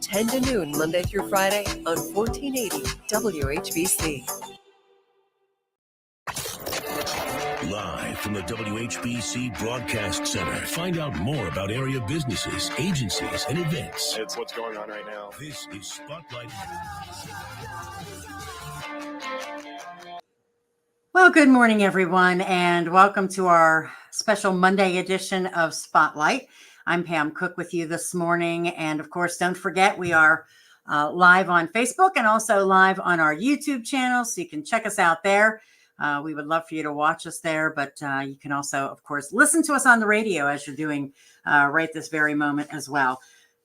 10 to noon, Monday through Friday on 1480 WHBC. Live from the WHBC Broadcast Center. Find out more about area businesses, agencies, and events. It's what's going on right now. This is Spotlight. Well, good morning, everyone, and welcome to our special Monday edition of Spotlight. I'm Pam Cook with you this morning, and of course, don't forget we are live on Facebook and also live on our YouTube channel, so you can check us out there. We would love for you to watch us there, but you can also, of course, listen to us on the radio as you're doing right this very moment as well.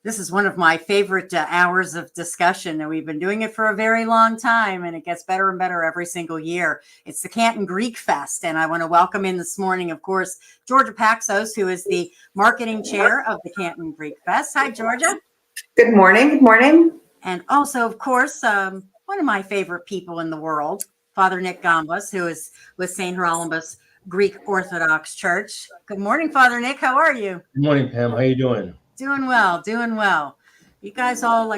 This is one of my favorite hours of discussion, and we've been doing it for a very long time, and it gets better and better every single year. It's the Canton Greek Fest, and I want to welcome in this morning, of course, Georgia Paxos, who is the marketing chair of the Canton Greek Fest. Hi, Georgia. Good morning. Good morning. And also, of course, one of my favorite people in the world, Father Nick Gambas, who is with St. Hieronymus Greek Orthodox Church. Good morning, Father Nick. How are you? Good morning, Pam. How you doing? Doing well, doing well. You guys all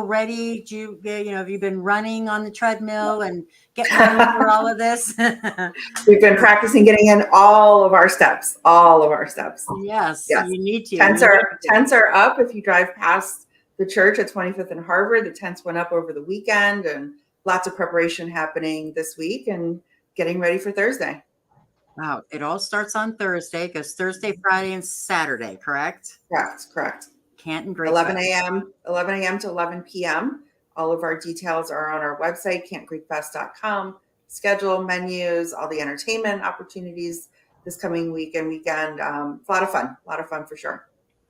ready? Have you been running on the treadmill and getting ready for all of this? We've been practicing getting in all of our steps. Yes. You need to. Tents are up. If you drive past the church at 25th and Harvard, the tents went up over the weekend, and lots of preparation happening this week and getting ready for Thursday. Wow. It all starts on Thursday. It goes Thursday, Friday, and Saturday, correct? Correct. Canton Greek 11 a.m. to 11 p.m. All of our details are on our website, cantongreekfest.com. Schedule, menus, all the entertainment opportunities this coming week and weekend. A lot of fun for sure.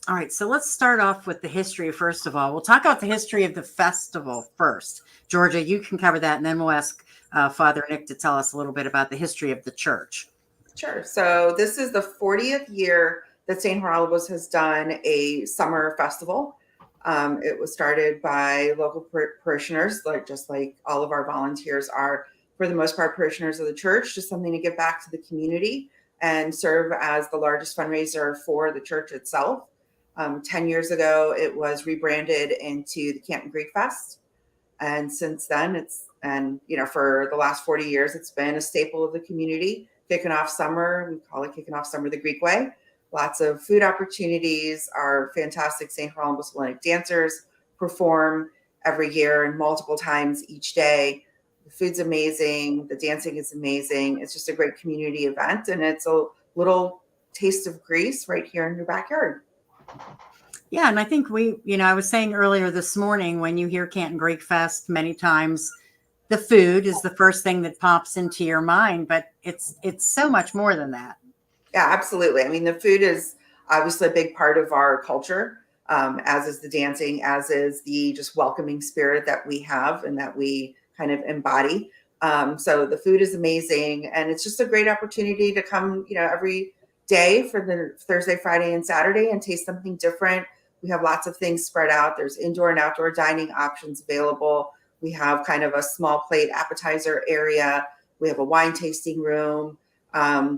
All right, so let's start off with the history first of all. We'll talk about the history of the festival first. Georgia, you can cover that, and then we'll ask Father Nick to tell us a little bit about the history of the church. Sure. So this is the 40th year that St. Hieronymus has done a summer festival. It was started by local parishioners, just like all of our volunteers are, for the most part, parishioners of the church, just something to give back to the community and serve as the largest fundraiser for the church itself. 10 years ago, it was rebranded into the Canton Greek Fest. And since then, for the last 40 years, it's been a staple of the community. Kicking off summer, we call it kicking off summer the Greek way. Lots of food opportunities. Our fantastic St. Hieronymus Hellenic dancers perform every year and multiple times each day. The food's amazing. The dancing is amazing. It's just a great community event, and it's a little taste of Greece right here in your backyard. Yeah, and I think I was saying earlier this morning, when you hear Canton Greek Fest, many times the food is the first thing that pops into your mind, but it's so much more than that. Yeah, absolutely. I mean, the food is obviously a big part of our culture, as is the dancing, as is the just welcoming spirit that we have and that we kind of embody. So the food is amazing, and it's just a great opportunity to come, every day for the Thursday, Friday, and Saturday and taste something different. We have lots of things spread out. There's indoor and outdoor dining options available. We have kind of a small plate appetizer area. We have a wine tasting room.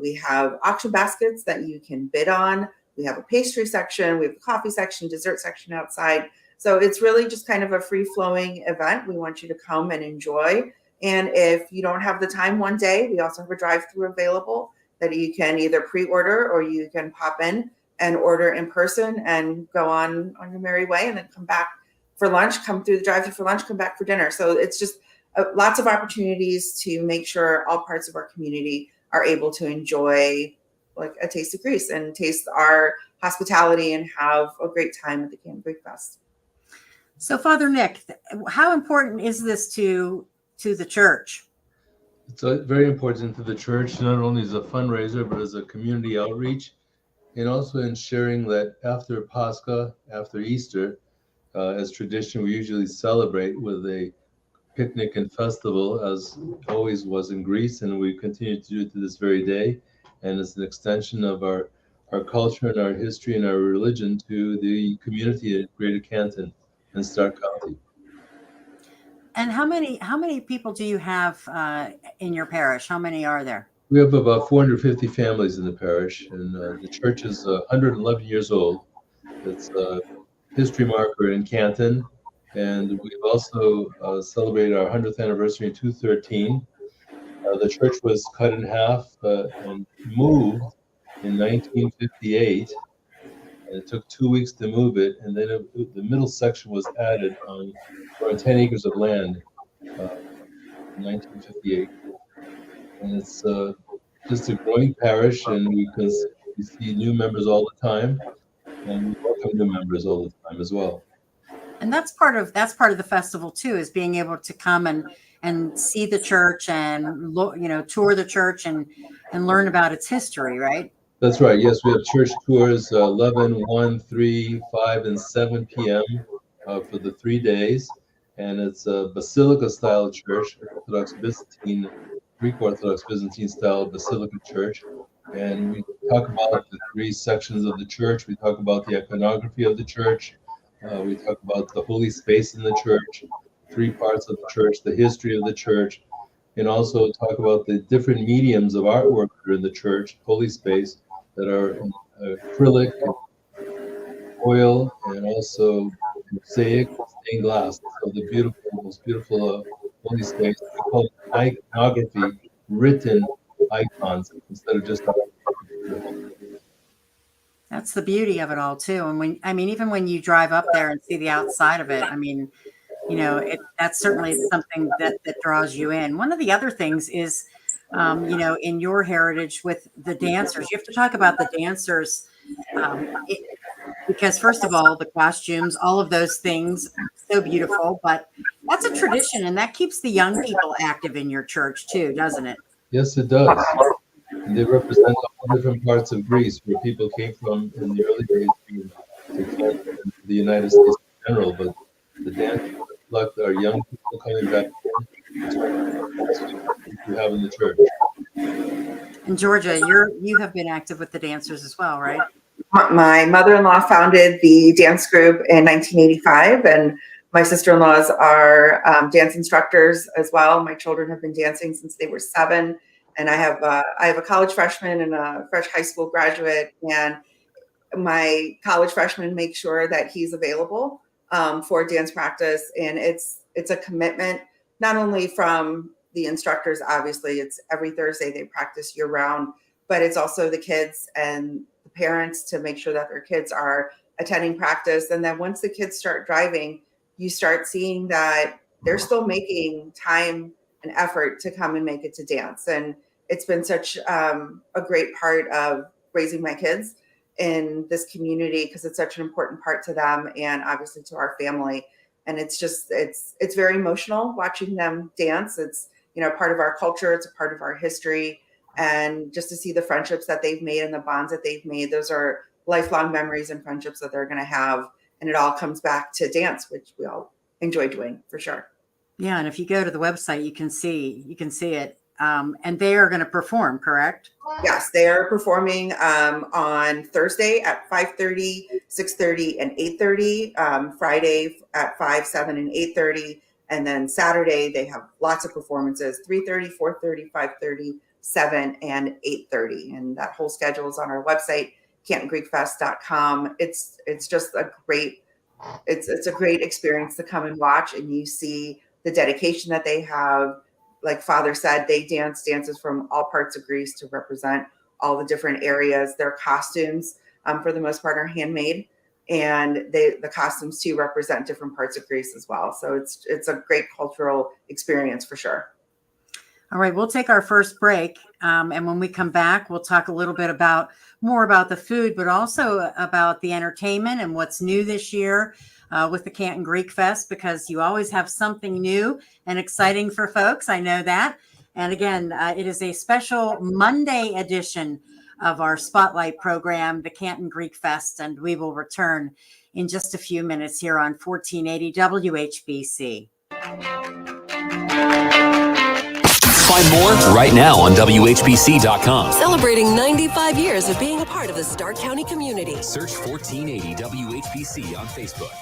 We have auction baskets that you can bid on. We have a pastry section. We have a coffee section, dessert section outside. So it's really just kind of a free-flowing event. We want you to come and enjoy. And if you don't have the time one day, we also have a drive-through available that you can either pre-order or you can pop in and order in person and go on your merry way and then come back for lunch, come through the drive-thru for lunch, come back for dinner. So it's just lots of opportunities to make sure all parts of our community are able to enjoy like a taste of Greece and taste our hospitality and have a great time at the Canton Greek Fest. So, Father Nick, how important is this to the church? It's very important to the church, not only as a fundraiser, but as a community outreach, and also in sharing that after Pascha, after Easter, as tradition, we usually celebrate with a picnic and festival, as always was in Greece, and we continue to do it to this very day. And it's an extension of our culture and our history and our religion to the community at Greater Canton and Stark County. And how many people do you have in your parish? How many are there? We have about 450 families in the parish, and the church is 111 years old. It's a history marker in Canton, And we've also celebrated our 100th anniversary in 2013. The church was cut in half and moved in 1958. And it took 2 weeks to move it, and then the middle section was added on 10 acres of land in 1958. And it's just a growing parish, and we see new members all the time, and we welcome new members all the time as well. And that's part of the festival too, is being able to come and see the church and tour the church and learn about its history, right? That's right. Yes, we have church tours 11, 1, 3, 5, and 7 p.m. For the 3 days. And it's a basilica-style church, Orthodox Byzantine, Greek Orthodox Byzantine-style basilica church. And we talk about the 3 sections of the church. We talk about the iconography of the church. We talk about the holy space in the church, 3 parts of the church, the history of the church, and also talk about the different mediums of artwork that are in the church, holy space, that are acrylic, oil, and also mosaic, stained glass. So the most beautiful holy space, we call it iconography, written icons instead of just. That's the beauty of it all too. And even when you drive up there and see the outside of it, that's certainly something that draws you in. One of the other things is, in your heritage with the dancers, you have to talk about the dancers, because first of all, the costumes, all of those things, so beautiful, but that's a tradition, and that keeps the young people active in your church too, doesn't it? Yes, it does. And they represent all different parts of Greece where people came from in the early days to Canton and the United States in general. But the dancers reflect our young people coming back we have in the church. And Georgia, you have been active with the dancers as well, right? My mother-in-law founded the dance group in 1985, and my sister-in-laws are dance instructors as well. My children have been dancing since they were 7, and I have a college freshman and a fresh high school graduate, and my college freshman makes sure that he's available for dance practice, and it's a commitment not only from the instructors. Obviously, it's every Thursday they practice year round, but it's also the kids and the parents to make sure that their kids are attending practice. And then once the kids start driving, you start seeing that they're still making time and effort to come and make it to dance. And it's been such a great part of raising my kids in this community, because it's such an important part to them and obviously to our family. And it's very emotional watching them dance. It's, part of our culture. It's a part of our history. And just to see the friendships that they've made and the bonds that they've made, those are lifelong memories and friendships that they're going to have. And it all comes back to dance, which we all enjoy doing for sure. Yeah. And if you go to the website, you can see it. And they are going to perform, correct? Yes, they are performing on Thursday at 5:30, 6:30, and 8:30. Friday at 5, 7, and 8:30. And then Saturday, they have lots of performances, 3:30, 4:30, 5:30, 7, and 8:30. And that whole schedule is on our website, cantongreekfest.com. It's just a great experience to come and watch, and you see the dedication that they have. Like Father said, they dances from all parts of Greece to represent all the different areas. Their costumes, for the most part, are handmade, and the costumes too represent different parts of Greece as well. So it's a great cultural experience for sure. All right, we'll take our first break, and when we come back, we'll talk a little bit more about the food, but also about the entertainment and what's new this year with the Canton Greek Fest, because you always have something new and exciting for folks. I know that. And again, it is a special Monday edition of our Spotlight program, the Canton Greek Fest, and we will return in just a few minutes here on 1480 WHBC. Find more right now on WHBC.com. Celebrating 95 years of being a part of the Stark County community. Search 1480 WHBC on Facebook.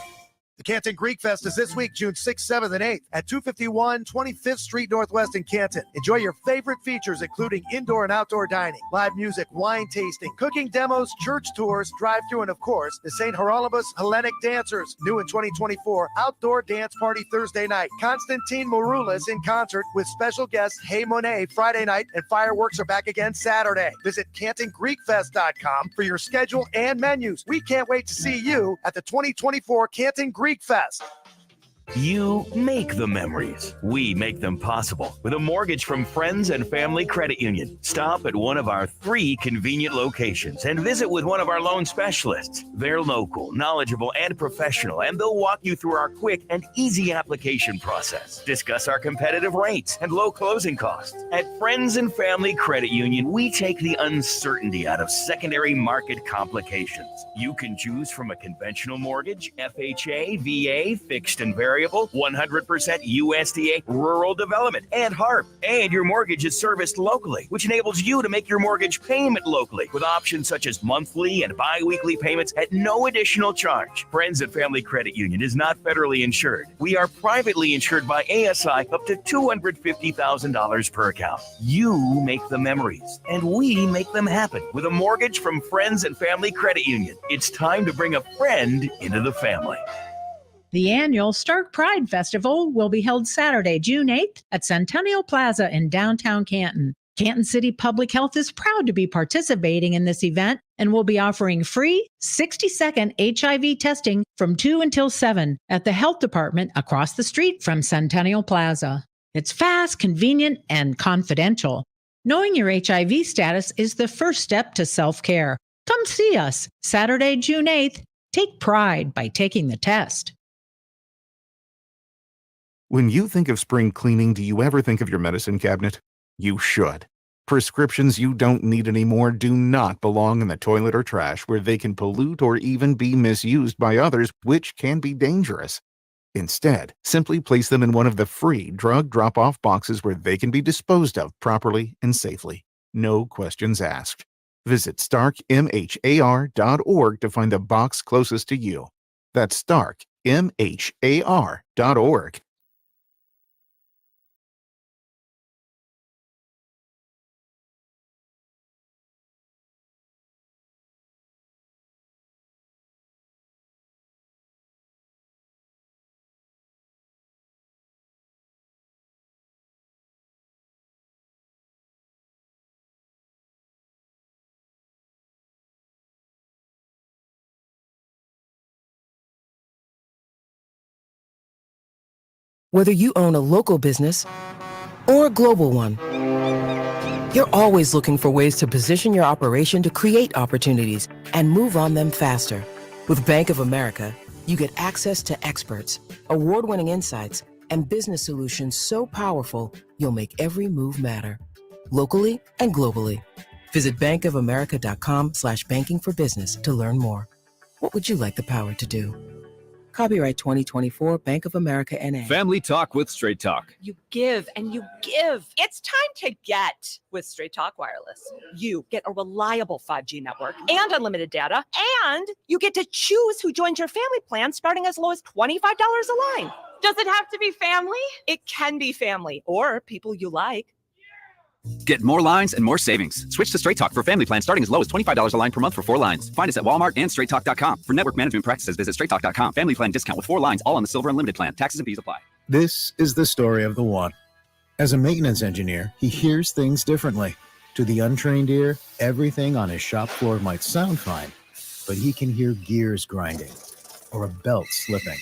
The Canton Greek Fest is this week, June 6th, 7th, and 8th at 251 25th Street Northwest in Canton. Enjoy your favorite features, including indoor and outdoor dining, live music, wine tasting, cooking demos, church tours, drive-thru, and of course, the St. Hieronymus Hellenic Dancers. New in 2024, outdoor dance party Thursday night. Constantine Maroulis in concert with special guest Hey Monet Friday night, and fireworks are back again Saturday. Visit CantonGreekFest.com for your schedule and menus. We can't wait to see you at the 2024 Canton Greek Fest. You make the memories. We make them possible with a mortgage from Friends and Family Credit Union. Stop at one of our 3 convenient locations and visit with one of our loan specialists. They're local, knowledgeable, and professional, and they'll walk you through our quick and easy application process. Discuss our competitive rates and low closing costs. At Friends and Family Credit Union, we take the uncertainty out of secondary market complications. You can choose from a conventional mortgage, FHA, VA, fixed and variable, 100% USDA, rural development, and HARP. And your mortgage is serviced locally, which enables you to make your mortgage payment locally with options such as monthly and bi-weekly payments at no additional charge. Friends and Family Credit Union is not federally insured. We are privately insured by ASI up to $250,000 per account. You make the memories, and we make them happen with a mortgage from Friends and Family Credit Union. It's time to bring a friend into the family. The annual Stark Pride Festival will be held Saturday, June 8th at Centennial Plaza in downtown Canton. Canton City Public Health is proud to be participating in this event and will be offering free 60-second HIV testing from 2 until 7 at the health department across the street from Centennial Plaza. It's fast, convenient, and confidential. Knowing your HIV status is the first step to self-care. Come see us Saturday, June 8th. Take pride by taking the test. When you think of spring cleaning, do you ever think of your medicine cabinet? You should. Prescriptions you don't need anymore do not belong in the toilet or trash where they can pollute or even be misused by others, which can be dangerous. Instead, simply place them in one of the free drug drop-off boxes where they can be disposed of properly and safely. No questions asked. Visit starkmhar.org to find the box closest to you. That's starkmhar.org. Whether you own a local business or a global one, you're always looking for ways to position your operation to create opportunities and move on them faster. With Bank of America, you get access to experts, award-winning insights, and business solutions so powerful, you'll make every move matter. Locally and globally. Visit bankofamerica.com/banking for business to learn more. What would you like the power to do? Copyright 2024 Bank of America N.A. Family Talk with Straight Talk. You give and you give. It's time to get with Straight Talk Wireless. You get a reliable 5G network and unlimited data, and you get to choose who joins your family plan starting as low as $25 a line. Does it have to be family? It can be family or people you like. Get more lines and more savings. Switch to Straight Talk for family plan starting as low as $25 a line per month for 4 lines. Find us at Walmart and straighttalk.com. For network management practices, visit straighttalk.com. Family plan discount with 4 lines, all on the Silver Unlimited plan. Taxes and fees apply. This is the story of the one. As a maintenance engineer, he hears things differently. To the untrained ear, everything on his shop floor might sound fine, but he can hear gears grinding or a belt slipping.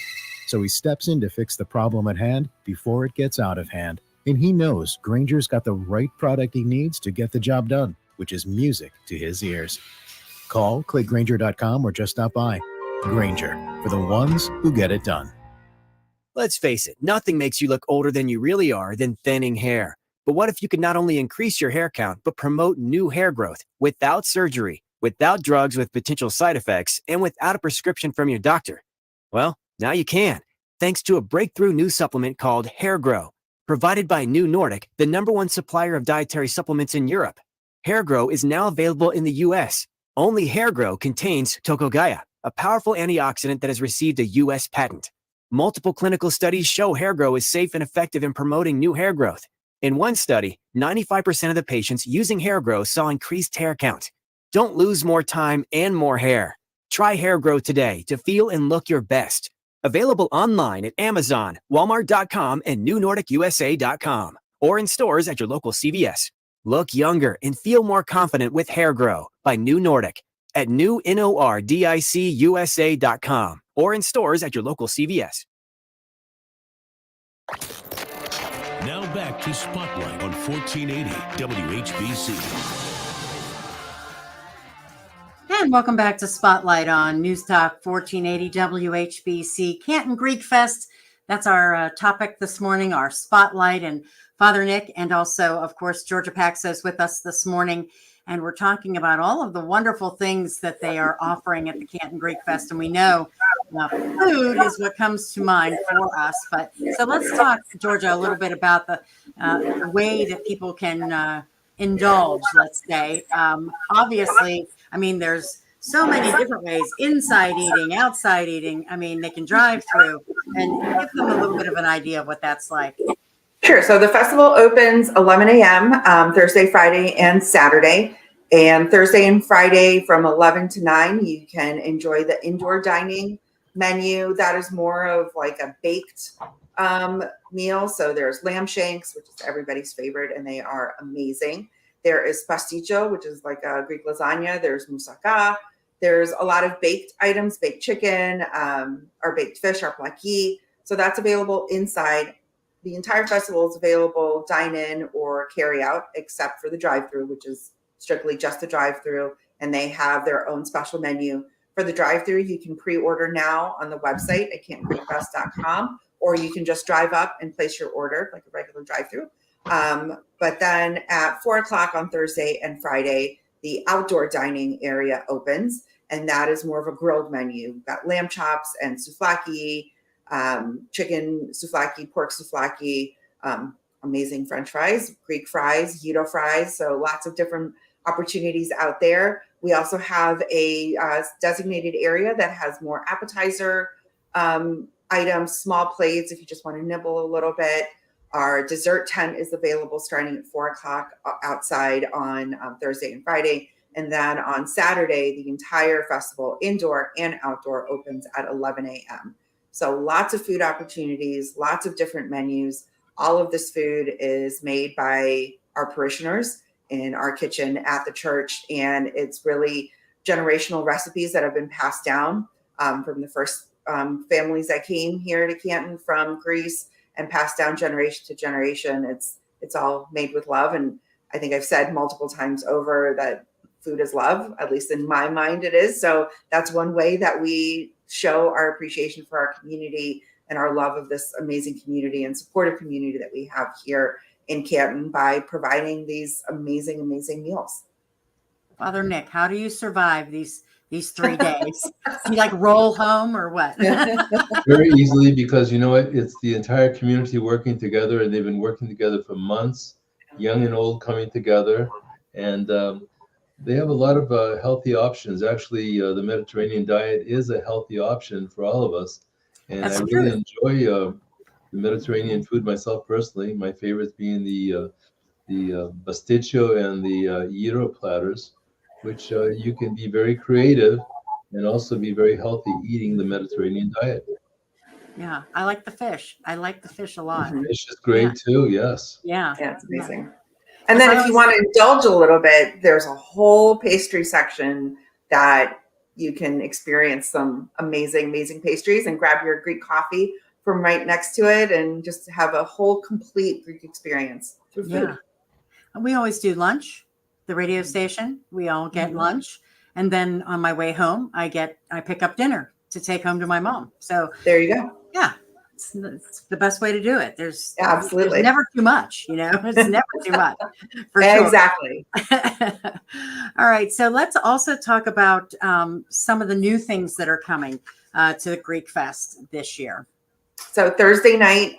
So he steps in to fix the problem at hand before it gets out of hand. And he knows Grainger's got the right product he needs to get the job done, which is music to his ears. Call, click Grainger.com, or just stop by. Grainger, for the ones who get it done. Let's face it, nothing makes you look older than you really are than thinning hair. But what if you could not only increase your hair count, but promote new hair growth without surgery, without drugs with potential side effects, and without a prescription from your doctor? Well, now you can, thanks to a breakthrough new supplement called Hair Grow. Provided by New Nordic, the #1 supplier of dietary supplements in Europe. Hair Grow is now available in the U.S. Only Hair Grow contains Tocogaya, a powerful antioxidant that has received a U.S. patent. Multiple clinical studies show hair grow is safe and effective in promoting new hair growth. In one study, 95% of the patients using hair grow saw increased hair count. Don't lose more time and more hair. Try Hair Grow today to feel and look your best. Available online at Amazon, Walmart.com, and NewNordicUSA.com, or in stores at your local CVS. Look younger and feel more confident with Hair Grow by New Nordic at NewNordicUSA.com, or in stores at your local CVS. Now back to Spotlight on 1480 WHBC. And welcome back to Spotlight on News Talk 1480 WHBC. Canton Greek Fest, that's our topic this morning, our Spotlight. And Father Nick and also, of course, Georgia Paxos with us this morning. And we're talking about all of the wonderful things that they are offering at the Canton Greek Fest. And we know food is what comes to mind for us. But so let's talk, Georgia, a little bit about the way that people can indulge, let's say. Obviously, I mean, there's so many different ways, inside eating, outside eating. I mean, they can drive through, and give them a little bit of an idea of what that's like. Sure. So the festival opens 11 a.m. Thursday, Friday, and Saturday. And Thursday and Friday from 11 to 9, you can enjoy the indoor dining menu. That is more of like a baked meal. So there's lamb shanks, which is everybody's favorite, and they are amazing. There is pasticho, which is like a Greek lasagna. There's moussaka. There's a lot of baked items, baked chicken, or baked fish, or plaki. So that's available inside. The entire festival is available dine-in or carry-out, except for the drive-through, which is strictly just the drive-through, and they have their own special menu. For the drive-through, you can pre-order now on the website at cantoncreekfest.com, or you can just drive up and place your order like a regular drive-through. But then at 4 o'clock on Thursday and Friday, the outdoor dining area opens, and that is more of a grilled menu. We've got lamb chops and souvlaki, chicken souvlaki, pork souvlaki, amazing French fries, Greek fries, gyro fries. So lots of different opportunities out there. We also have a designated area that has more appetizer items, small plates if you just want to nibble a little bit. Our dessert tent is available starting at 4 o'clock outside on Thursday and Friday. And then on Saturday, the entire festival, indoor and outdoor, opens at 11 a.m. So lots of food opportunities, lots of different menus. All of this food is made by our parishioners in our kitchen at the church. And it's really generational recipes that have been passed down from the first families that came here to Canton from Greece and passed down generation to generation. It's all made with love. And I think I've said multiple times over that food is love, at least in my mind it is. So that's one way that we show our appreciation for our community and our love of this amazing community and supportive community that we have here in Canton by providing these amazing, amazing meals. Father Nick, how do you survive these 3 days? Do you like roll home or what? Very easily, because you know what? It's the entire community working together, and they've been working together for months, young and old coming together. And they have a lot of healthy options. Actually, the Mediterranean diet is a healthy option for all of us. And I really enjoy the Mediterranean food myself personally. My favorites being the pasticcio and the gyro platters, which you can be very creative and also be very healthy eating the Mediterranean diet. Yeah, I like the fish. I like the fish a lot. Fish is great too, yes. Yeah. Yeah, it's amazing. And then if you want to indulge a little bit, there's a whole pastry section that you can experience some amazing, amazing pastries and grab your Greek coffee from right next to it and just have a whole complete Greek experience through food. Yeah. We always do lunch, the radio station. We all get lunch. And then on my way home, I pick up dinner to take home to my mom. So there you go. Yeah. It's the best way to do it. There's never too much, it's never too much. For sure. Exactly. All right. So let's also talk about some of the new things that are coming to the Greek Fest this year. So Thursday night,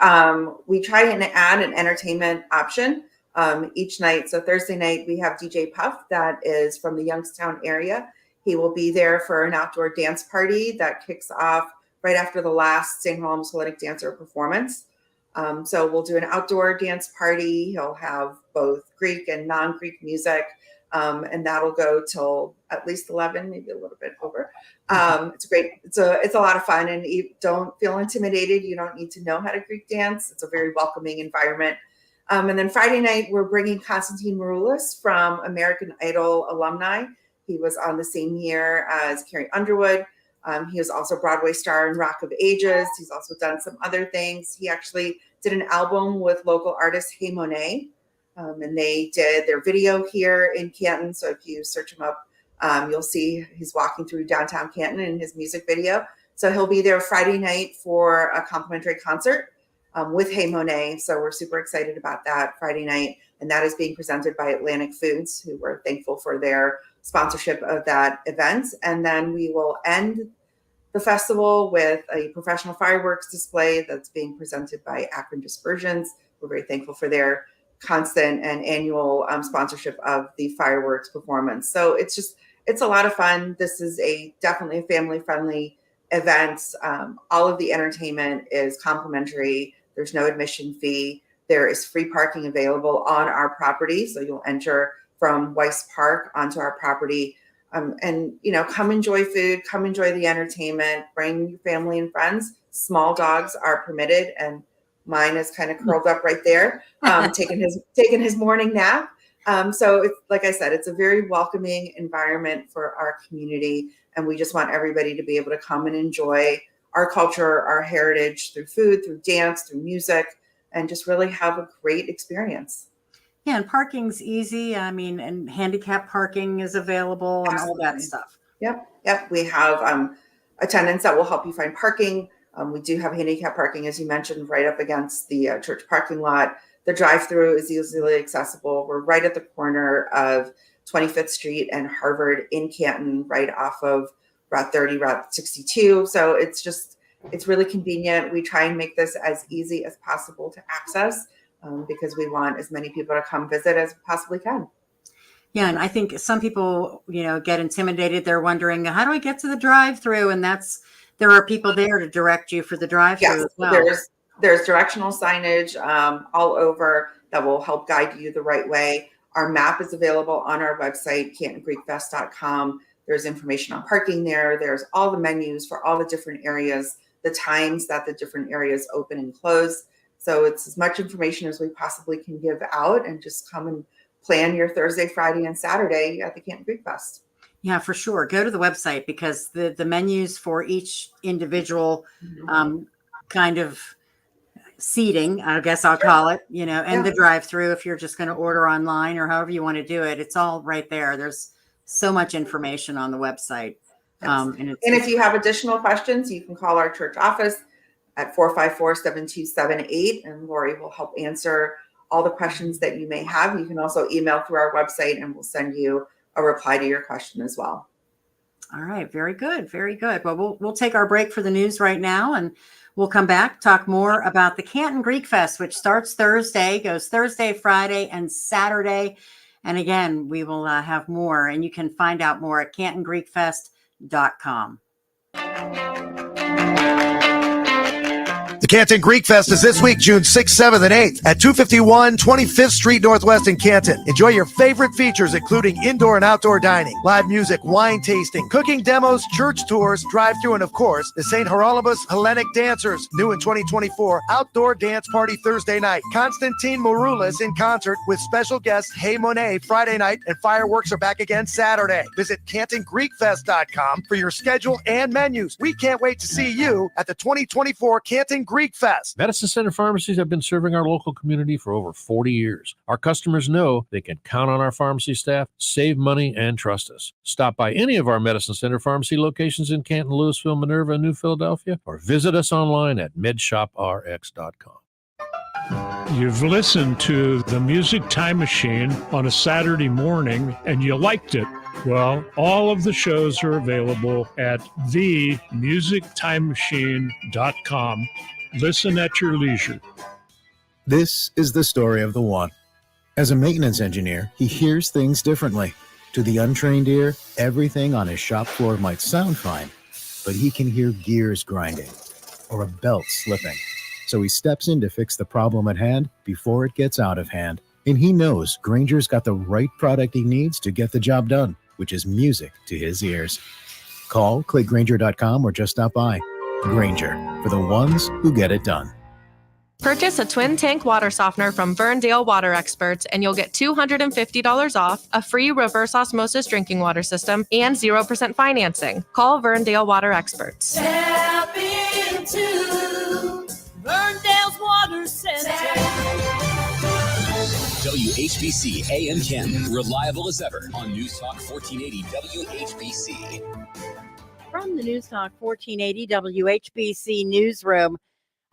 we try and add an entertainment option each night. So Thursday night, we have DJ Puff that is from the Youngstown area. He will be there for an outdoor dance party that kicks off right after the last St. Holomus Hellenic Dancer performance. So we'll do an outdoor dance party. He'll have both Greek and non-Greek music, and that'll go till at least 11, maybe a little bit over. It's great. It's a lot of fun, and you don't feel intimidated. You don't need to know how to Greek dance. It's a very welcoming environment. And then Friday night, we're bringing Konstantin Maroulis from American Idol alumni. He was on the same year as Carrie Underwood. He was also a Broadway star in Rock of Ages. He's also done some other things. He actually did an album with local artist Hey Monet, and they did their video here in Canton. So if you search him up, you'll see he's walking through downtown Canton in his music video. So he'll be there Friday night for a complimentary concert with Hey Monet. So we're super excited about that Friday night. And that is being presented by Atlantic Foods, who we're thankful for their sponsorship of that event. And then we will end the festival with a professional fireworks display that's being presented by Akron Dispersions. We're very thankful for their constant and annual sponsorship of the fireworks performance. So it's a lot of fun. This is definitely a family-friendly event. All of the entertainment is complimentary. There's no admission fee. There is free parking available on our property. So you'll enter from Weiss Park onto our property. And, come enjoy food, come enjoy the entertainment, bring your family and friends. Small dogs are permitted. And mine is kind of curled up right there, taking his morning nap. So it's, like I said, it's a very welcoming environment for our community. And we just want everybody to be able to come and enjoy our culture, our heritage through food, through dance, through music, and just really have a great experience. Yeah, and parking's easy. I mean, and handicap parking is available and all that stuff. Yep. We have attendants that will help you find parking. We do have handicap parking, as you mentioned, right up against the church parking lot. The drive-through is easily accessible. We're right at the corner of 25th Street and Harvard in Canton, right off of Route 30, Route 62. So it's really convenient. We try and make this as easy as possible to access because we want as many people to come visit as possibly can. Yeah, and I think some people, get intimidated. They're wondering, how do I get to the drive-through? And there are people there to direct you for the drive-through as well. There's directional signage all over that will help guide you the right way. Our map is available on our website, cantongreekfest.com. There's information on parking there. There's all the menus for all the different areas, the times that the different areas open and close. So it's as much information as we possibly can give out, and just come and plan your Thursday, Friday, and Saturday at the Canton Greek Fest. Yeah, for sure. Go to the website, because the menus for each individual kind of seating, I guess I'll call it, and the drive-through, if you're just going to order online or however you want to do it, it's all right there. There's so much information on the website. And if you have additional questions, you can call our church office at 454-7278, and Lori will help answer all the questions that you may have. You can also email through our website, and we'll send you a reply to your question as well. All right. Very good. Very good. Well, we'll take our break for the news right now, and we'll come back, talk more about the Canton Greek Fest, which starts Thursday, goes Thursday, Friday, and Saturday. And again, we will have more, and you can find out more at cantongreekfest.com. The Canton Greek Fest is this week, June 6th, 7th, and 8th at 251 25th Street Northwest in Canton. Enjoy your favorite features, including indoor and outdoor dining, live music, wine tasting, cooking demos, church tours, drive-through, and of course, the St. Hieronymus Hellenic Dancers. New in 2024, outdoor dance party Thursday night. Konstantin Maroulis in concert with special guest Hey Monet Friday night, and fireworks are back again Saturday. Visit CantonGreekFest.com for your schedule and menus. We can't wait to see you at the 2024 Canton Greek Fest. Medicine Center pharmacies have been serving our local community for over 40 years. Our customers know they can count on our pharmacy staff, save money, and trust us. Stop by any of our Medicine Center pharmacy locations in Canton, Louisville, Minerva, and New Philadelphia, or visit us online at medshoprx.com. You've listened to The Music Time Machine on a Saturday morning, and you liked it. Well, all of the shows are available at themusictimemachine.com. Listen at your leisure. This is the story of the one. As a maintenance engineer, he hears things differently. To the untrained ear, everything on his shop floor might sound fine, but he can hear gears grinding or a belt slipping. So he steps in to fix the problem at hand before it gets out of hand. And he knows Granger's got the right product he needs to get the job done, which is music to his ears. Call, click Granger.com, or just stop by. Granger, for the ones who get it done. Purchase a twin tank water softener from Verndale Water Experts and you'll get $250 off, a free reverse osmosis drinking water system, and 0% financing. Call Verndale Water Experts. Tap into Verndale's Water Center. WHBC AM Canton, reliable as ever on News Talk 1480 WHBC. From the News Talk 1480 WHBC newsroom,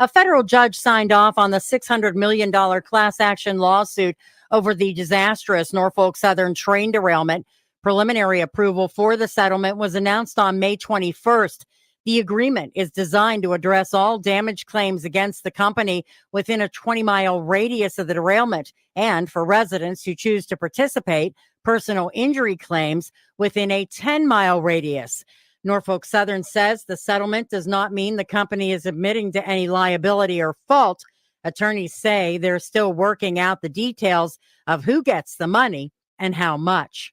a federal judge signed off on the $600 million class action lawsuit over the disastrous Norfolk Southern train derailment. Preliminary approval for the settlement was announced on May 21st. The agreement is designed to address all damage claims against the company within a 20-mile radius of the derailment, and for residents who choose to participate, personal injury claims within a 10-mile radius. Norfolk Southern says the settlement does not mean the company is admitting to any liability or fault. Attorneys say they're still working out the details of who gets the money and how much.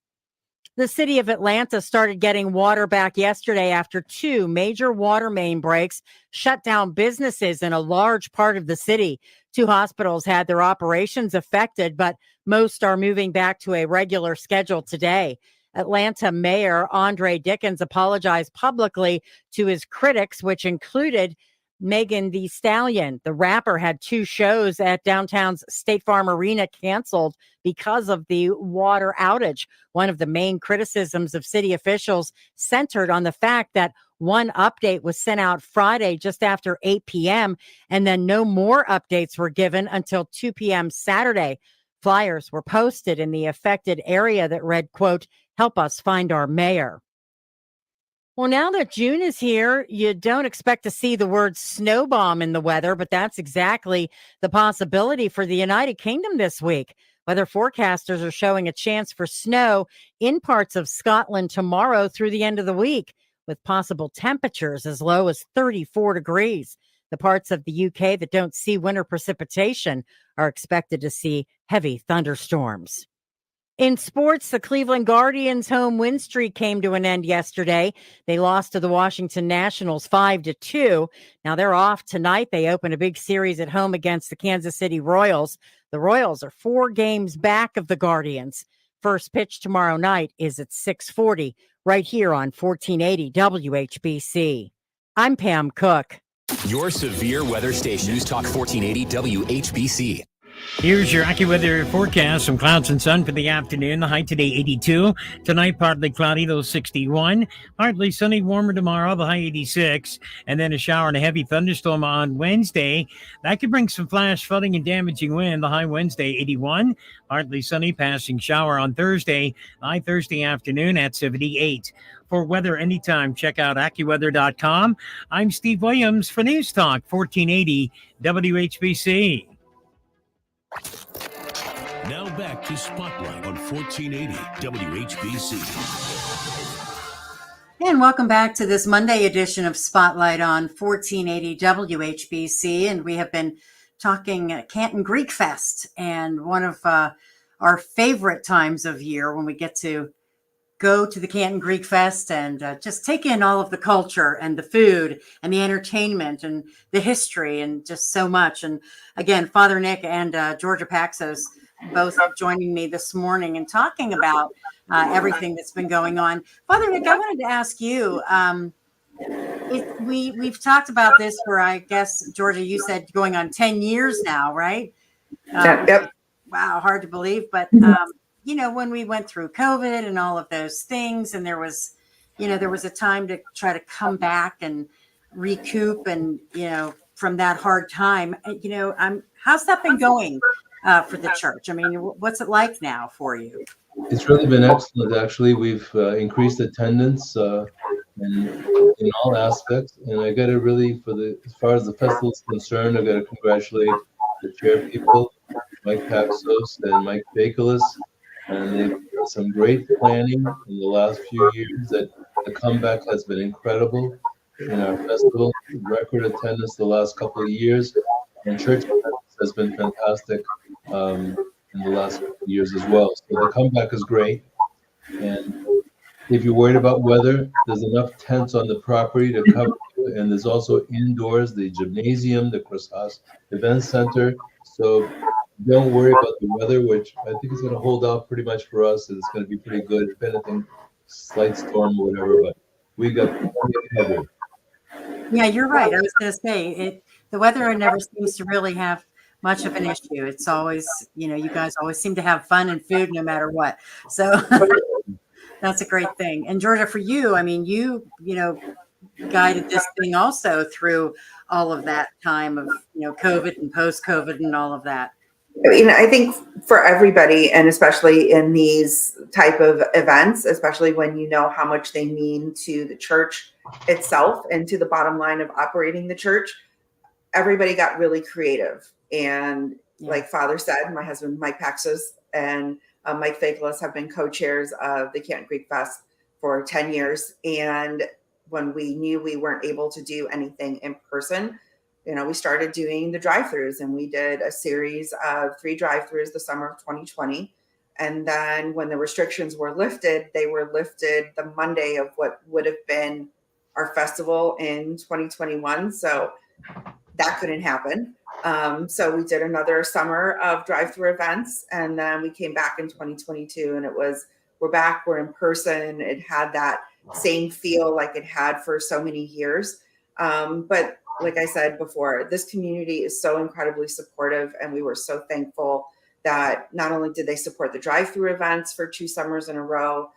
The city of Atlanta started getting water back yesterday after two major water main breaks shut down businesses in a large part of the city. Two hospitals had their operations affected, but most are moving back to a regular schedule today. Atlanta Mayor Andre Dickens apologized publicly to his critics, which included Megan Thee Stallion. The rapper had two shows at downtown's State Farm Arena canceled because of the water outage. One of the main criticisms of city officials centered on the fact that one update was sent out Friday just after 8 p.m. and then no more updates were given until 2 p.m. Saturday. Flyers were posted in the affected area that read, quote, "Help us find our mayor." Well, now that June is here, you don't expect to see the word snow bomb in the weather, but that's exactly the possibility for the United Kingdom this week. Weather forecasters are showing a chance for snow in parts of Scotland tomorrow through the end of the week, with possible temperatures as low as 34 degrees. The parts of the UK that don't see winter precipitation are expected to see heavy thunderstorms. In sports, the Cleveland Guardians' home win streak came to an end yesterday. They lost to the Washington Nationals 5-2. Now they're off tonight. They open a big series at home against the Kansas City Royals. The Royals are 4 games back of the Guardians. First pitch tomorrow night is at 6:40 right here on 1480 WHBC. I'm Pam Cook. Your severe weather station, News Talk 1480 WHBC. Here's your AccuWeather forecast. Some clouds and sun for the afternoon. The high today 82. Tonight partly cloudy, though 61. Partly sunny, warmer tomorrow, the high 86. And then a shower and a heavy thunderstorm on Wednesday. That could bring some flash flooding and damaging wind. The high Wednesday 81. Partly sunny, passing shower on Thursday. High Thursday afternoon at 78. For weather anytime, check out AccuWeather.com. I'm Steve Williams for News Talk 1480 WHBC. Now back to Spotlight on 1480 WHBC. And welcome back to this Monday edition of Spotlight on 1480 WHBC. And we have been talking Canton Greek Fest, and one of our favorite times of year when we get to go to the Canton Greek Fest and just take in all of the culture and the food and the entertainment and the history and just so much. And again, Father Nick and Georgia Paxos both joining me this morning and talking about everything that's been going on. Father Nick, I wanted to ask you, we've talked about this for, I guess, Georgia, you said going on 10 years now, right? Yep. Wow, hard to believe, but you know, when we went through COVID and all of those things, and there was a time to try to come back and recoup and, from that hard time, how's that been going for the church? I mean, what's it like now for you? It's really been excellent, actually. We've increased attendance in all aspects. And I got to really, as far as the festival is concerned, I got to congratulate the chair people, Mike Paxos and Mike Bakelis. And they've done some great planning in the last few years. That the comeback has been incredible. in our festival, record attendance the last couple of years, and church attendance has been fantastic in the last couple of years as well. So the comeback is great. And if you're worried about weather, there's enough tents on the property to cover you. And there's also indoors, the gymnasium, the Crosshouse Event Center. So don't worry about the weather, which I think is going to hold out pretty much for us. And it's going to be pretty good, if anything, slight storm or whatever. But we got plenty of cover. Yeah, you're right. I was going to say the weather never seems to really have much of an issue. It's always, you guys always seem to have fun and food no matter what. So that's a great thing. And Georgia, for you, I mean, you guided this thing also through all of that time of, COVID and post-COVID and all of that. I mean, I think for everybody, and especially in these type of events, especially when you know how much they mean to the church itself and to the bottom line of operating the church, everybody got really creative. And like Father said, my husband, Mike Paxos, and Mike Fakelis have been co-chairs of the Canton Greek Fest for 10 years. And when we knew we weren't able to do anything in person, we started doing the drive-thrus, and we did a series of 3 drive-thrus the summer of 2020. And then when the restrictions were lifted, they were lifted the Monday of what would have been our festival in 2021. So that couldn't happen. So we did another summer of drive-through events, and then we came back in 2022, and we're back, we're in person. It had that same feel like it had for so many years. But like I said before, this community is so incredibly supportive, and we were so thankful that not only did they support the drive-through events for 2 summers in a row,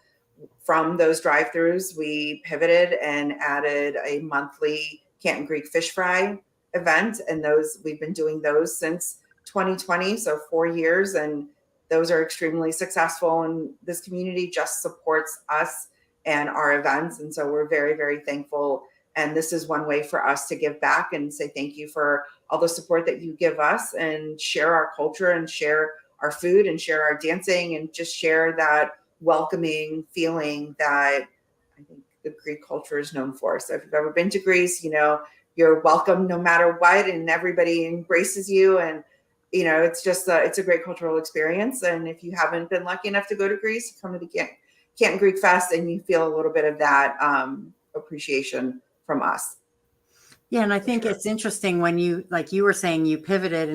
from those drive-throughs, we pivoted and added a monthly Canton Greek fish fry event. And we've been doing those since 2020, so 4 years, and those are extremely successful. And this community just supports us and our events. And so we're very, very thankful. And this is one way for us to give back and say thank you for all the support that you give us, and share our culture and share our food and share our dancing and just share that welcoming feeling that I think the Greek culture is known for. So if you've ever been to Greece, you're welcome no matter what, and everybody embraces you. And, it's just, it's a great cultural experience. And if you haven't been lucky enough to go to Greece, come to the Canton Greek Fest, and you feel a little bit of that appreciation from us. Yeah, and I think it's interesting when you, like you were saying, you pivoted,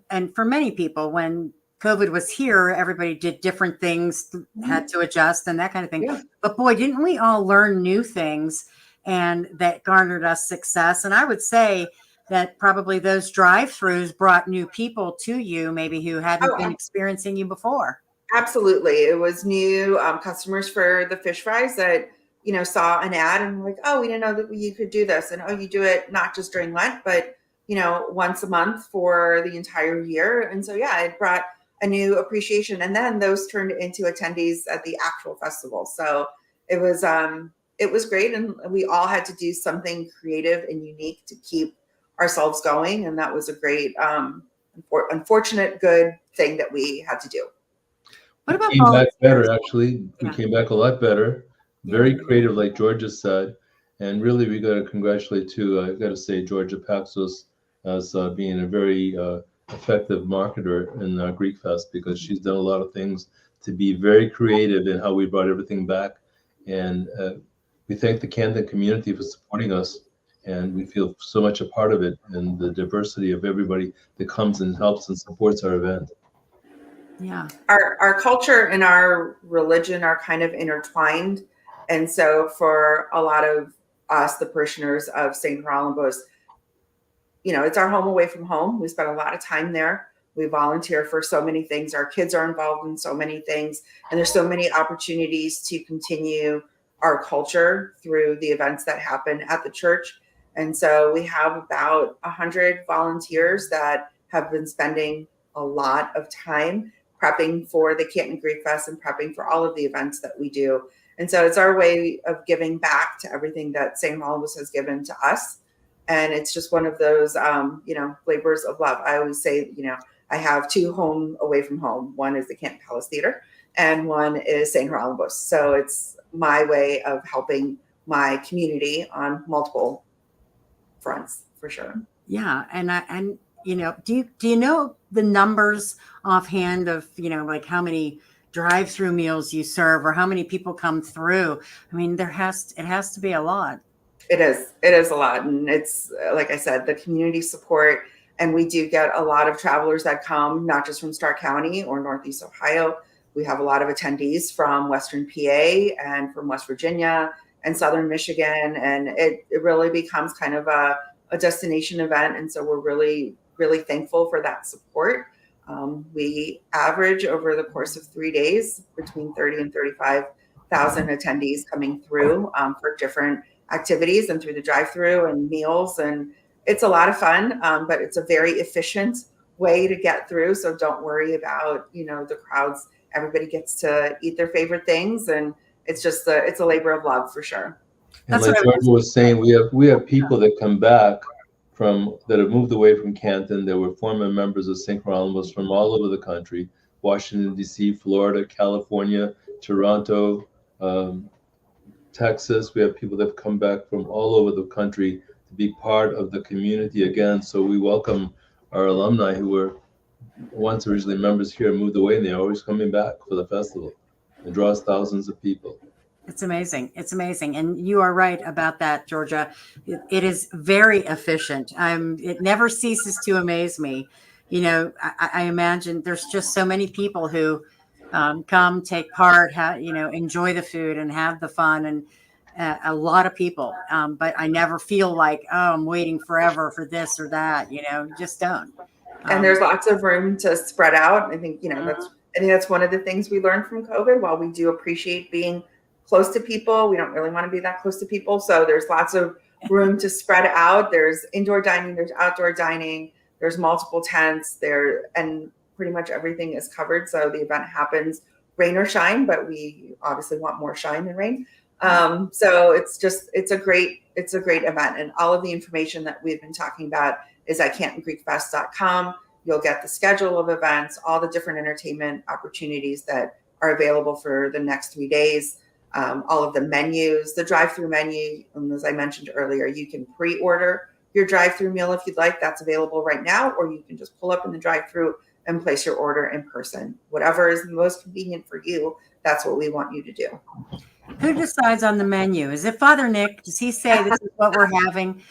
and for many people, when COVID was here, everybody did different things, had to adjust and that kind of thing. Yeah. But boy, didn't we all learn new things, and that garnered us success. And I would say that probably those drive-throughs brought new people to you, maybe who hadn't been experiencing you before. Absolutely. It was new customers for the fish fries that, saw an ad and were like, oh, we didn't know that you could do this. And, oh, you do it not just during Lent, but, once a month for the entire year. And so, yeah, it brought a new appreciation. And then those turned into attendees at the actual festival. So it was great. And we all had to do something creative and unique to keep ourselves going. And that was a great, unfortunate, good thing that we had to do. What about we came back better, actually. We came back a lot better. Very creative, like Georgia said. And really, we got to congratulate, too, I got to say, Georgia Paxos as being a very effective marketer in Greek Fest, because she's done a lot of things to be very creative in how we brought everything back. And we thank the Canton community for supporting us. And we feel so much a part of it, and the diversity of everybody that comes and helps and supports our event. Yeah. Our culture and our religion are kind of intertwined. And so for a lot of us, the parishioners of St. Hieronymus, it's our home away from home. We spend a lot of time there. We volunteer for so many things. Our kids are involved in so many things. And there's so many opportunities to continue our culture through the events that happen at the church. And so we have about 100 volunteers that have been spending a lot of time prepping for the Canton Greek Fest and prepping for all of the events that we do. And so it's our way of giving back to everything that St. Hieronymus has given to us. And it's just one of those, labors of love. I always say, I have 2 home away from home. One is the Canton Palace Theater, and one is St. Hieronymus. So it's my way of helping my community on multiple fronts for sure. Yeah, and do you know the numbers offhand of like how many drive-through meals you serve or how many people come through? I mean, it has to be a lot. It is a lot, and it's like I said, the community support, and we do get a lot of travelers that come not just from Stark County or Northeast Ohio. We have a lot of attendees from Western PA and from West Virginia and Southern Michigan, and it really becomes kind of a destination event, and so we're really thankful for that support. We average over the course of 3 days between 30 and 35,000 attendees coming through for different activities and through the drive-through and meals, and it's a lot of fun, but it's a very efficient way to get through. So don't worry about the crowds. Everybody gets to eat their favorite things, and it's a labor of love for sure. And like Georgia was saying, we have people that come back that have moved away from Canton. There were former members of St. Geronimus from all over the country: Washington D.C., Florida, California, Toronto, Texas. We have people that have come back from all over the country to be part of the community again. So we welcome our alumni who were once originally members here and moved away, and they're always coming back for the festival. It draws thousands of people. It's amazing. It's amazing. And you are right about that, Georgia. It is very efficient. It never ceases to amaze me. I imagine there's just so many people who come, take part, enjoy the food and have the fun, and a lot of people. But I never feel like, I'm waiting forever for this or that. You just don't. And there's lots of room to spread out. I think that's one of the things we learned from COVID. While we do appreciate being close to people, we don't really want to be that close to people. So there's lots of room to spread out. There's indoor dining, there's outdoor dining, there's multiple tents there, and pretty much everything is covered. So the event happens rain or shine, but we obviously want more shine than rain. So it's a great event. And all of the information that we've been talking about is at CantonCreekFest.com. You'll get the schedule of events, all the different entertainment opportunities that are available for the next 3 days, all of the menus, the drive-through menu. And as I mentioned earlier, you can pre-order your drive-through meal if you'd like. That's available right now, or you can just pull up in the drive-through and place your order in person. Whatever is most convenient for you, that's what we want you to do. Who decides on the menu? Is it Father Nick? Does he say this is what we're having?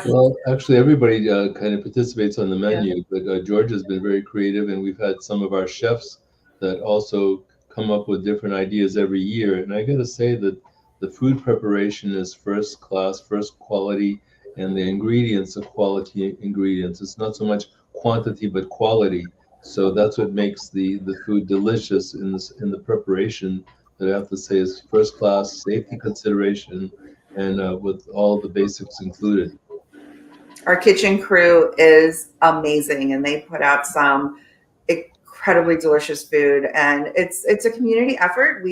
Well, actually, everybody kind of participates on the menu, but George has been very creative, and we've had some of our chefs that also come up with different ideas every year. And I got to say that the food preparation is first class, first quality, and the ingredients are quality ingredients. It's not so much quantity, but quality. So that's what makes the food delicious in the preparation. That I have to say is first class, safety consideration, and with all the basics included. Our kitchen crew is amazing, and they put out some incredibly delicious food, and it's a community effort.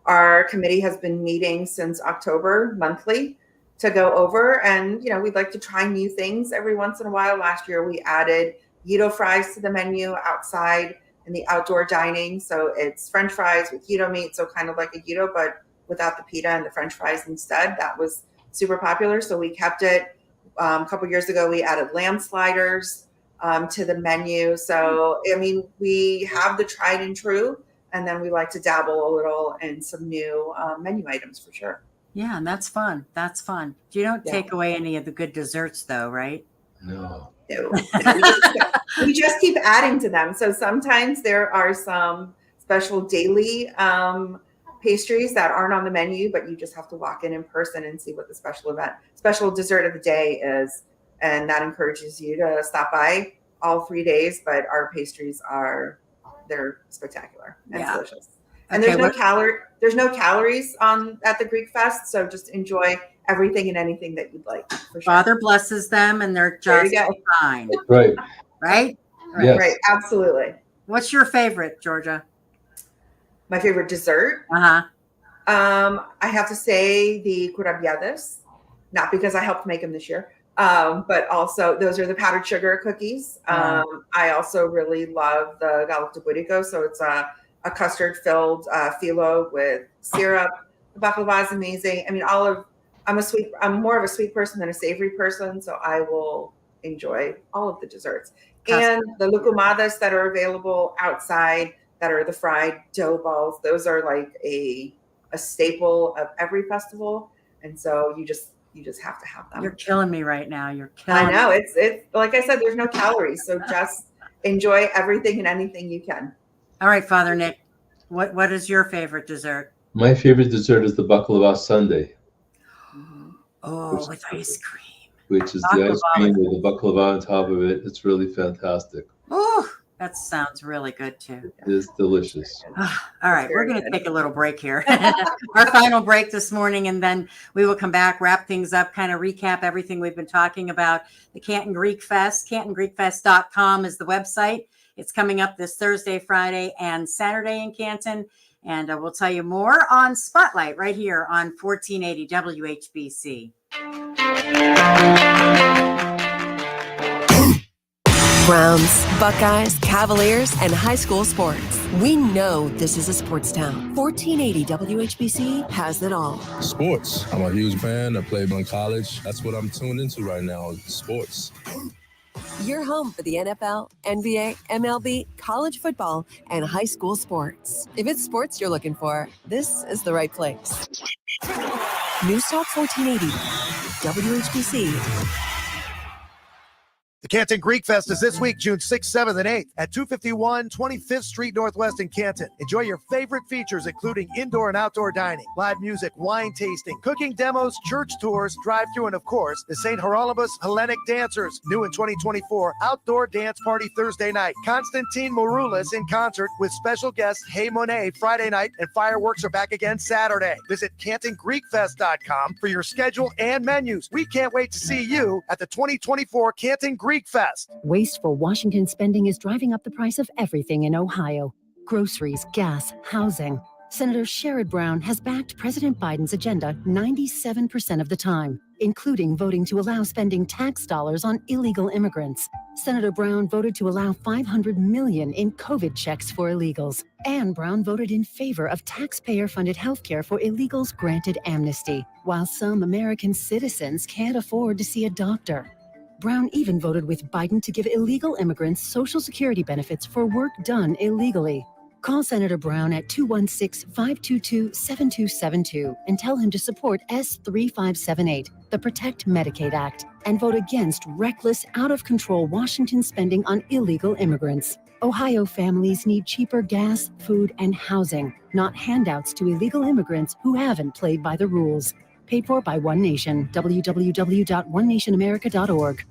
Our committee has been meeting since October monthly to go over, and we'd like to try new things every once in a while. Last year we added Gyro fries to the menu outside in the outdoor dining. So it's French fries with gyro meat, so kind of like a gyro, but without the pita and the French fries instead. That was super popular, so we kept it. A couple years ago, we added lamb sliders to the menu. So, we have the tried and true, and then we like to dabble a little in some new menu items for sure. Yeah, and that's fun. That's fun. You don't take away any of the good desserts, though, right? No. We just keep adding to them. So sometimes there are some special daily pastries that aren't on the menu, but you just have to walk in person and see what the special dessert of the day is. And that encourages you to stop by all 3 days. But our pastries they're spectacular and delicious. And there's no calories at the Greek Fest. So just enjoy everything and anything that you'd like. For sure. Father blesses them, and they're just fine. Right. Right? Yes. Right. Absolutely. What's your favorite, Georgia? My favorite dessert? I have to say the curabiadas, not because I helped make them this year, but also those are the powdered sugar cookies. I also really love the galactoburico. So it's a custard-filled phyllo with syrup. The baklava is amazing. All of I'm more of a sweet person than a savory person, so I will enjoy all of the desserts. And the lucumadas that are available outside, that are the fried dough balls, those are like a staple of every festival. And so you just have to have them. You're killing me right now. You're killing I know. me. It's like I said, there's no calories. So just enjoy everything and anything you can. All right, Father Nick, what is your favorite dessert? My favorite dessert is the baklava sundae. Oh, with ice cream. Which is the ice cream with the baklava on top of it. It's really fantastic. Oh, that sounds really good too. It is delicious. All right, we're going to take a little break here. Our final break this morning, and then we will come back, wrap things up, kind of recap everything we've been talking about. The Canton Greek Fest, CantonGreekFest.com is the website. It's coming up this Thursday, Friday, and Saturday in Canton. And we'll tell you more on Spotlight right here on 1480 WHBC. Browns, Buckeyes, Cavaliers, and high school sports. We know this is a sports town. 1480 WHBC has it all. Sports. I'm a huge fan. I played in college. That's what I'm tuned into right now, sports. You're home for the NFL, NBA, MLB, college football, and high school sports. If it's sports you're looking for, this is the right place. News Talk 1480, WHBC. The Canton Greek Fest is this week, June 6th, 7th, and 8th at 251 25th Street Northwest in Canton. Enjoy your favorite features, including indoor and outdoor dining, live music, wine tasting, cooking demos, church tours, drive-thru, and of course, the St. Hieronymus Hellenic Dancers. New in 2024, outdoor dance party Thursday night. Constantine Maroulis in concert with special guest Hey Monet Friday night, and fireworks are back again Saturday. Visit CantonGreekFest.com for your schedule and menus. We can't wait to see you at the 2024 Canton Greek Fest. Wasteful Washington spending is driving up the price of everything in Ohio. Groceries, gas, housing. Senator Sherrod Brown has backed President Biden's agenda 97% of the time, including voting to allow spending tax dollars on illegal immigrants. Senator Brown voted to allow $500 million in COVID checks for illegals. And Brown voted in favor of taxpayer-funded health care for illegals granted amnesty, while some American citizens can't afford to see a doctor. Brown even voted with Biden to give illegal immigrants Social Security benefits for work done illegally. Call Senator Brown at 216-522-7272 and tell him to support S3578, the Protect Medicaid Act, and vote against reckless, out-of-control Washington spending on illegal immigrants. Ohio families need cheaper gas, food, and housing, not handouts to illegal immigrants who haven't played by the rules. Paid for by One Nation. www.onenationamerica.org.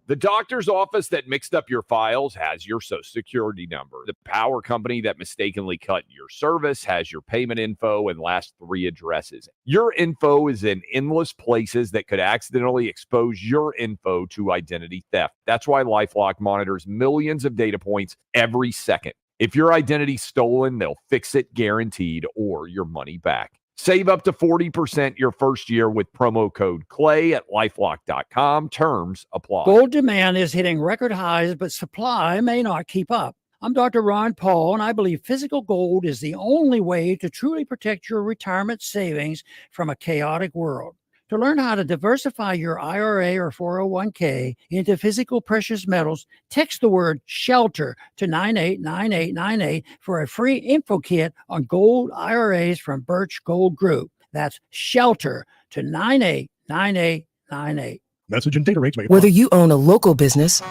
The doctor's office that mixed up your files has your Social Security number. The power company that mistakenly cut your service has your payment info and last 3 addresses. Your info is in endless places that could accidentally expose your info to identity theft. That's why LifeLock monitors millions of data points every second. If your identity's stolen, they'll fix it guaranteed or your money back. Save up to 40% your first year with promo code CLAY at LifeLock.com. Terms apply. Gold demand is hitting record highs, but supply may not keep up. I'm Dr. Ron Paul, and I believe physical gold is the only way to truly protect your retirement savings from a chaotic world. To learn how to diversify your IRA or 401k into physical precious metals, text the word SHELTER to 989898 for a free info kit on gold IRAs from Birch Gold Group. That's SHELTER to 989898. Message and data rates may apply. Whether you own a local business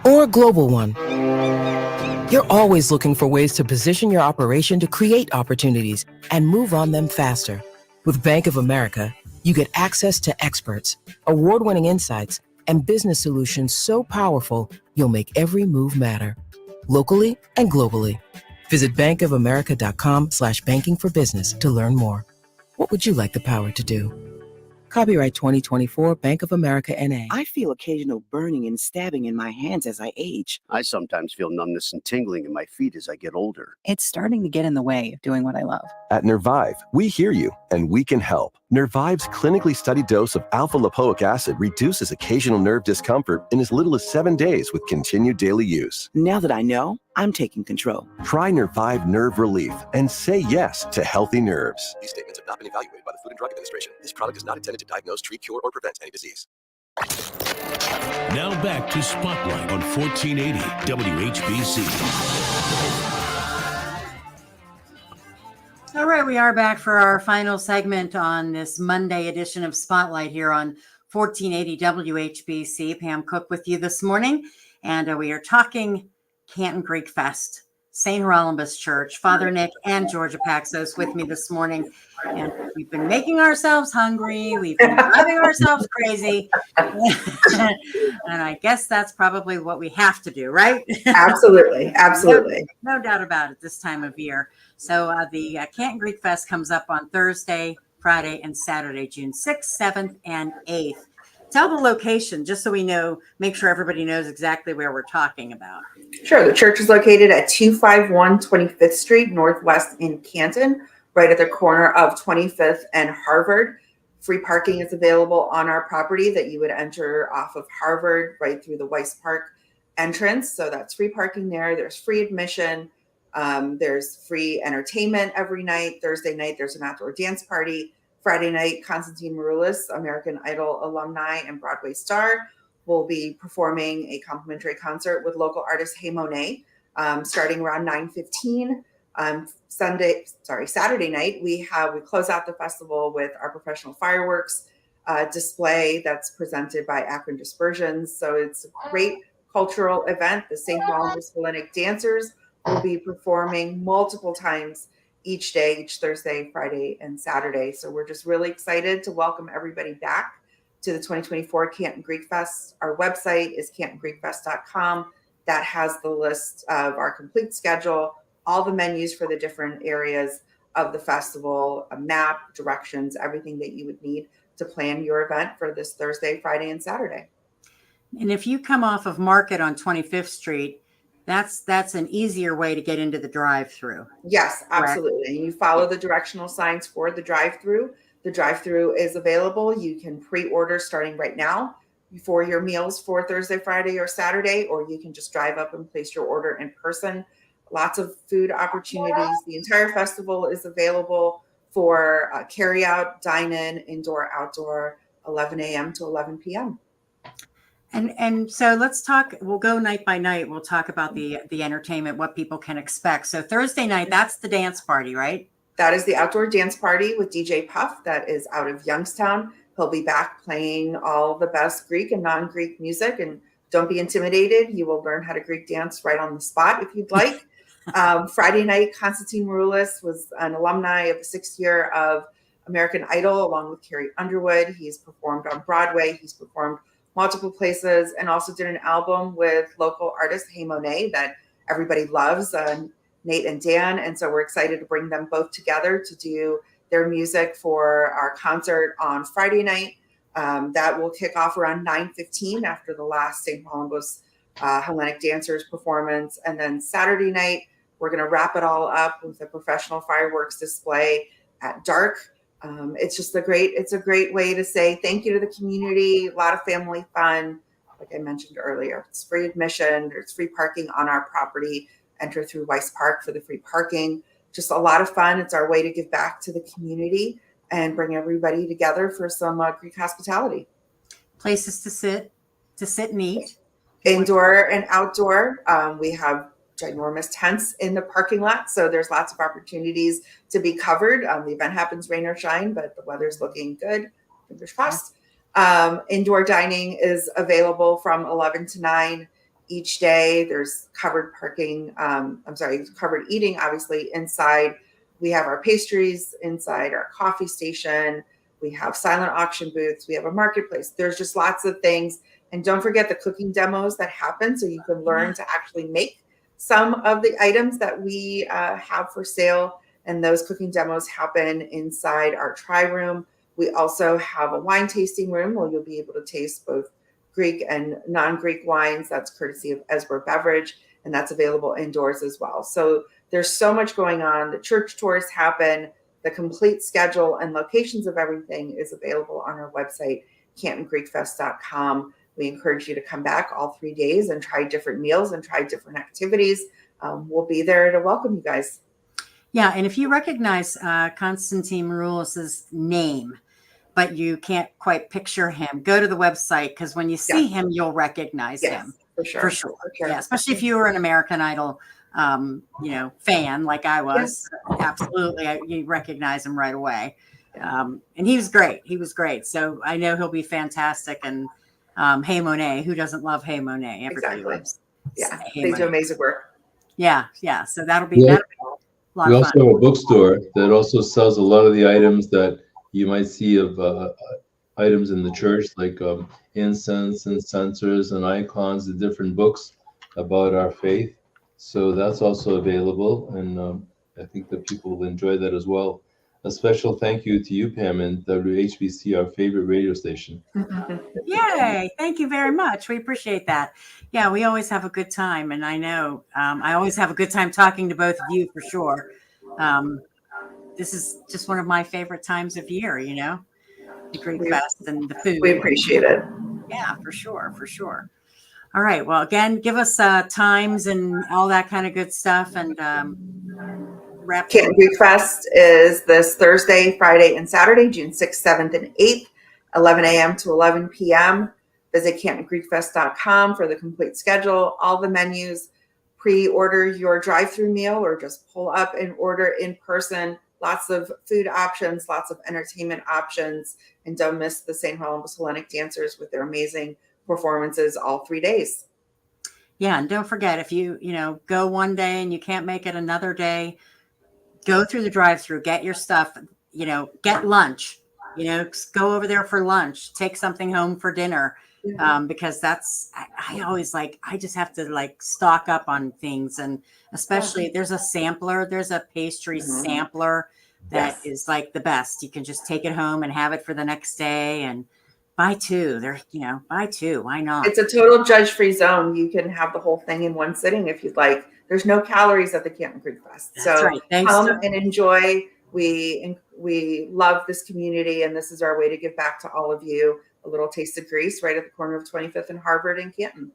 or a global one, you're always looking for ways to position your operation to create opportunities and move on them faster. With Bank of America, you get access to experts, award-winning insights, and business solutions so powerful, you'll make every move matter, locally and globally. Visit bankofamerica.com/banking for business to learn more. What would you like the power to do? Copyright 2024 Bank of America NA. I feel occasional burning and stabbing in my hands as I age. I sometimes feel numbness and tingling in my feet as I get older. It's starting to get in the way of doing what I love. At Nervive, we hear you and we can help. Nervive's clinically studied dose of alpha-lipoic acid reduces occasional nerve discomfort in as little as 7 days with continued daily use. Now that I know, I'm taking control. Try Nervive Nerve Relief and say yes to healthy nerves. These statements have not been evaluated by the Food and Drug Administration. This product is not intended to diagnose, treat, cure, or prevent any disease. Now back to Spotlight on 1480 WHBC. All right, we are back for our final segment on this Monday edition of Spotlight here on 1480 WHBC. Pam Cook with you this morning, and we are talking Canton Greek Fest, St. Hieronymus Church. Father Nick and Georgia Paxos with me this morning, and we've been making ourselves hungry. We've been driving ourselves crazy, and I guess that's probably what we have to do, right? Absolutely, absolutely. No doubt about it this time of year. So the Canton Greek Fest comes up on Thursday, Friday, and Saturday, June 6th, 7th, and 8th. Tell the location just so we know, make sure everybody knows exactly where we're talking about. Sure. The church is located at 251 25th Street Northwest in Canton, right at the corner of 25th and Harvard. Free parking is available on our property that you would enter off of Harvard right through the Weiss Park entrance. So that's free parking there. There's free admission. There's free entertainment every night. Thursday night, there's an outdoor dance party. Friday night, Constantine Maroulis, American Idol alumni and Broadway star, will be performing a complimentary concert with local artist Hey Monet, starting around 9:15. Saturday night, we close out the festival with our professional fireworks display that's presented by Akron Dispersions. So it's a great cultural event. The St. Hieronymus Hellenic Dancers will be performing multiple times each day, each Thursday, Friday, and Saturday. So we're just really excited to welcome everybody back to the 2024 Canton Greek Fest. Our website is cantongreekfest.com. That has the list of our complete schedule, all the menus for the different areas of the festival, a map, directions, everything that you would need to plan your event for this Thursday, Friday, and Saturday. And if you come off of Market on 25th Street, that's an easier way to get into the drive-through. Yes, absolutely. And you follow the directional signs for the drive-through. The drive-through is available. You can pre-order starting right now for your meals for Thursday, Friday, or Saturday, or you can just drive up and place your order in person. Lots of food opportunities. The entire festival is available for carry-out, dine-in, indoor, outdoor, 11 a.m. to 11 p.m. And so let's talk, we'll go night by night. We'll talk about the entertainment, what people can expect. So Thursday night, that's the dance party, right? That is the outdoor dance party with DJ Puff. That is out of Youngstown. He'll be back playing all the best Greek and non-Greek music. And don't be intimidated. You will learn how to Greek dance right on the spot if you'd like. Friday night, Constantine Maroulis was an alumni of the 6th year of American Idol, along with Carrie Underwood. He's performed on Broadway. He's performed multiple places, and also did an album with local artist Hey Monet that everybody loves, Nate and Dan. And so we're excited to bring them both together to do their music for our concert on Friday night. That will kick off around 9:15 after the last St. Hieronymus Hellenic Dancers performance. And then Saturday night, we're going to wrap it all up with a professional fireworks display at dark. It's a great way to say thank you to the community. A lot of family fun. Like I mentioned earlier, it's free admission. There's free parking on our property. Enter through Weiss Park for the free parking. Just a lot of fun. It's our way to give back to the community and bring everybody together for some Greek hospitality. Places to sit and eat. Indoor and outdoor. We have ginormous tents in the parking lot. So there's lots of opportunities to be covered. The event happens rain or shine, but the weather's looking good. Fingers crossed. Indoor dining is available from 11 to 9 each day. There's covered parking. Covered eating, obviously, inside. We have our pastries inside our coffee station. We have silent auction booths. We have a marketplace. There's just lots of things. And don't forget the cooking demos that happen so you can learn to actually make some of the items that we have for sale. And those cooking demos happen inside our try room. We also have a wine tasting room where you'll be able to taste both Greek and non-Greek wines. That's courtesy of Esber Beverage, and that's available indoors as well. So there's so much going on. The church tours happen The complete schedule and locations of everything is available on our website, CantonGreekFest.com. We encourage you to come back all 3 days and try different meals and try different activities. We'll be there to welcome you guys. Yeah, and if you recognize Konstantin Maroulis' name, but you can't quite picture him, go to the website, because when you see him, you'll recognize him. For sure. For sure. Yeah, especially if you were an American Idol fan like I was. Absolutely. You recognize him right away. And he was great. He was great. So I know he'll be fantastic. And Hey Monet, who doesn't love Hey Monet? Everybody loves. Hey They Monet. do amazing work. Yeah. So that'll be a lot We of also fun. have a bookstore that also sells a lot of the items that you might see of items in the church, like incense and censers and icons, the different books about our faith. So that's also available, and I think that people will enjoy that as well. A special thank you to you, Pam, and WHBC, our favorite radio station. Yay. Thank you very much. We appreciate that. Yeah, we always have a good time. And I know I always have a good time talking to both of you for sure. This is just one of my favorite times of year, the Greek Fest and the food. We appreciate it. Yeah, for sure. All right. Well, again, give us times and all that kind of good stuff. And wrap. Canton Greek Fest is this Thursday, Friday, and Saturday, June 6th, 7th, and 8th, 11 a.m. to 11 p.m. Visit CantonGreekFest.com for the complete schedule, all the menus. Pre-order your drive-through meal or just pull up and order in person. Lots of food options, lots of entertainment options, and don't miss the St. Columbus Hellenic dancers with their amazing performances all 3 days. Yeah, and don't forget, if you go one day and you can't make it another day, go through the drive-through, get your stuff, get lunch, go over there for lunch, take something home for dinner. Because I always I just have to stock up on things. And especially there's a sampler, there's a pastry sampler that is the best. You can just take it home and have it for the next day and buy two. Buy two. Why not? It's a total judge-free zone. You can have the whole thing in one sitting if you'd like. There's no calories at the Canton Greek Fest. That's right. Thanks come and enjoy. We love this community, and this is our way to give back to all of you. A little taste of Greece right at the corner of 25th and Harvard in Canton.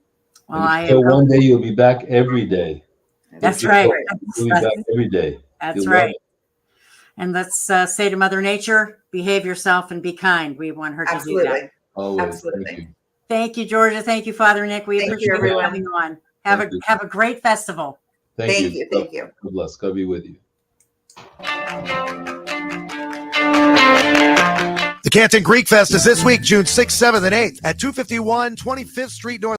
Well, so one day you'll be back every day. That's right. You'll be back every day. That's right. And let's say to Mother Nature, behave yourself and be kind. We want her to do that. Always. Absolutely. Thank you, Georgia. Thank you, Father Nick. We appreciate you coming on. Have a great festival. Thank you. Thank you. God bless. God be with you. The Canton Greek Fest is this week, June 6th, 7th, and 8th at 251 25th Street North.